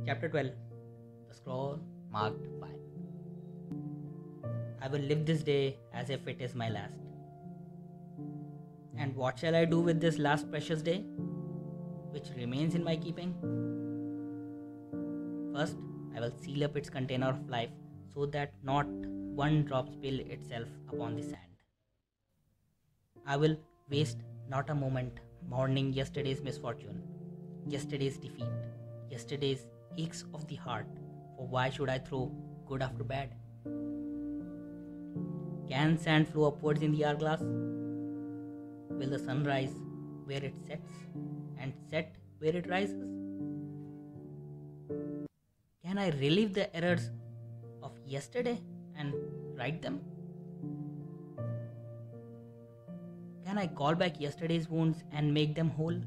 Chapter 12. The Scroll Marked 5. I will live this day as if it is my last. And what shall I do with this last precious day, which remains in my keeping? First, I will seal up its container of life so that not one drop spill itself upon the sand. I will waste not a moment mourning yesterday's misfortune, yesterday's defeat, yesterday's aches of the heart, for why should I throw good after bad? Can sand flow upwards in the hourglass? Will the sun rise where it sets and set where it rises? Can I relive the errors of yesterday and right them? Can I call back yesterday's wounds and make them whole?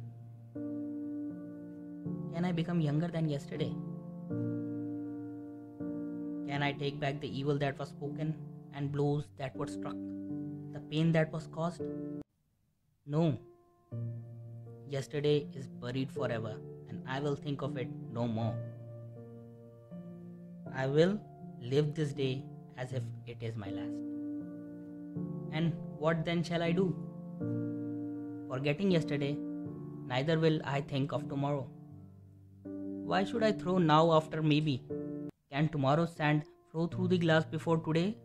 Can I become younger than yesterday? Can I take back the evil that was spoken and blows that were struck, the pain that was caused? No. Yesterday is buried forever, and I will think of it no more. I will live this day as if it is my last. And what then shall I do? Forgetting yesterday, neither will I think of tomorrow. Why should I throw now after maybe? Can tomorrow's sand flow through the glass before today?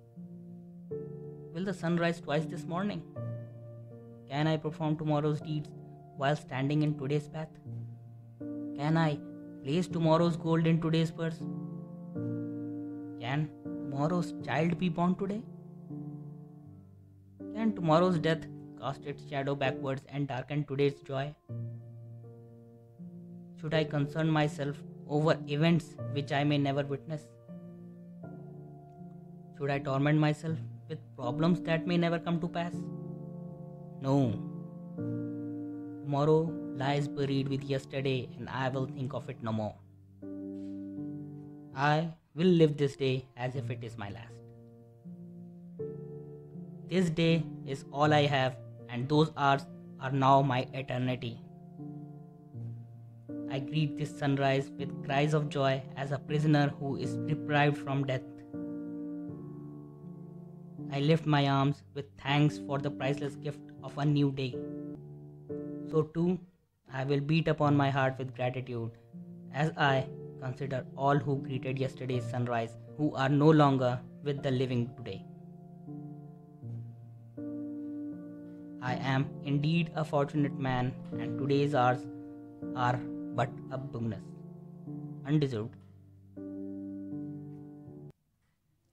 Will the sun rise twice this morning? Can I perform tomorrow's deeds while standing in today's path? Can I place tomorrow's gold in today's purse? Can tomorrow's child be born today? Can tomorrow's death cast its shadow backwards and darken today's joy? Should I concern myself over events which I may never witness? Should I torment myself with problems that may never come to pass? No. Tomorrow lies buried with yesterday, and I will think of it no more. I will live this day as if it is my last. This day is all I have, and those hours are now my eternity. I greet this sunrise with cries of joy as a prisoner who is deprived from death. I lift my arms with thanks for the priceless gift of a new day. So too, I will beat upon my heart with gratitude as I consider all who greeted yesterday's sunrise, who are no longer with the living today. I am indeed a fortunate man, and today's hours are but a bonus, undeserved.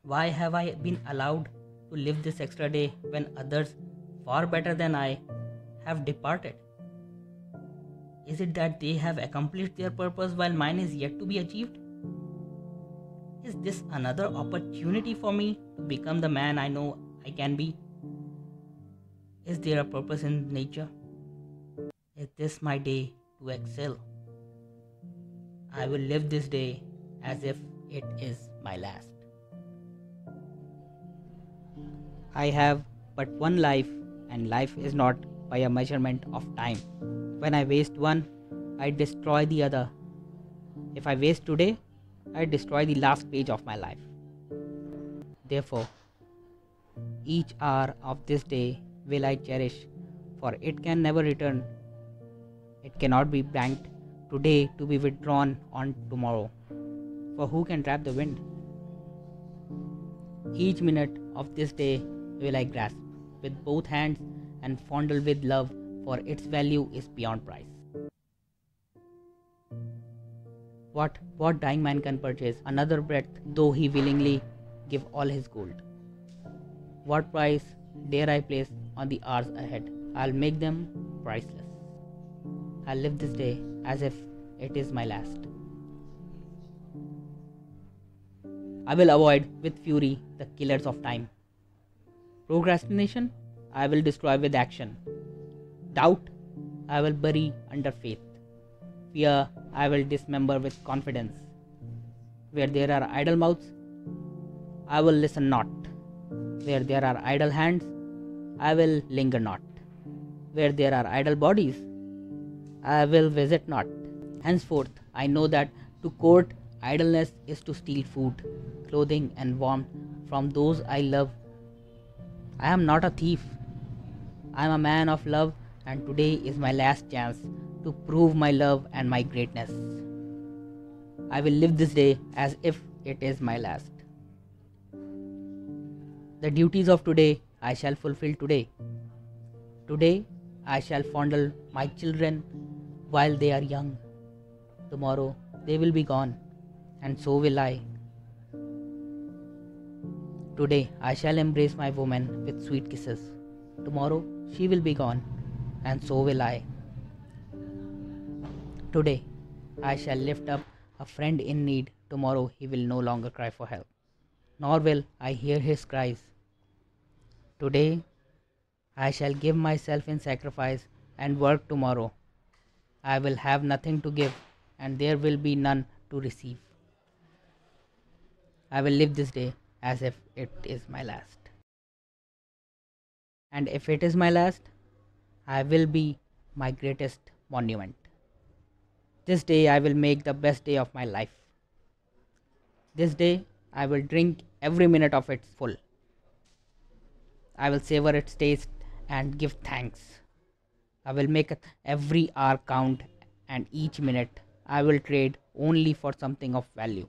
Why have I been allowed to live this extra day when others far better than I have departed? Is it that they have accomplished their purpose while mine is yet to be achieved? Is this another opportunity for me to become the man I know I can be? Is there a purpose in nature? Is this my day to excel? I will live this day as if it is my last. I have but one life, and life is not by a measurement of time. When I waste one, I destroy the other. If I waste today, I destroy the last page of my life. Therefore, each hour of this day will I cherish, for it can never return. It cannot be banked today to be withdrawn on tomorrow, for who can trap the wind? Each minute of this day will I grasp with both hands and fondle with love, for its value is beyond price. What dying man can purchase another breath, though he willingly give all his gold? What price dare I place on the hours ahead? I'll make them priceless. I'll live this day as if it is my last. I will avoid with fury the killers of time. Procrastination I will destroy with action. Doubt I will bury under faith. Fear I will dismember with confidence. Where there are idle mouths, I will listen not. Where there are idle hands, I will linger not. Where there are idle bodies, I will visit not. Henceforth, I know that to court Idleness is to steal food, clothing, and warmth from those I love. I am not a thief. I am a man of love, and today is my last chance to prove my love and my greatness. I will live this day as if it is my last. The duties of today I shall fulfill today. Today I shall fondle my children while they are young. Tomorrow they will be gone, and so will I. Today I shall embrace my woman with sweet kisses. Tomorrow she will be gone, and so will I. Today I shall lift up a friend in need. Tomorrow he will no longer cry for help, nor will I hear his cries. Today I shall give myself in sacrifice and work tomorrow. I will have nothing to give, and there will be none to receive. I will live this day as if it is my last. And if it is my last, I will be my greatest monument. This day I will make the best day of my life. This day I will drink every minute of it full. I will savor its taste and give thanks. I will make every hour count, and each minute I will trade only for something of value.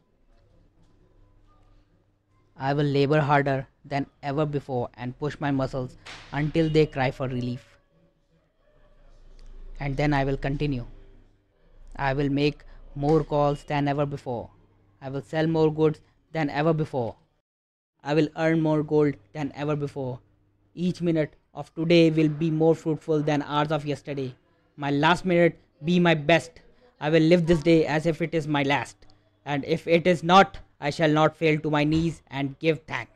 I will labor harder than ever before and push my muscles until they cry for relief. And then I will continue. I will make more calls than ever before. I will sell more goods than ever before. I will earn more gold than ever before. Each minute of today will be more fruitful than hours of yesterday. My last minute be my best. I will live this day as if it is my last. And if it is not, I shall not fail to my knees and give thanks.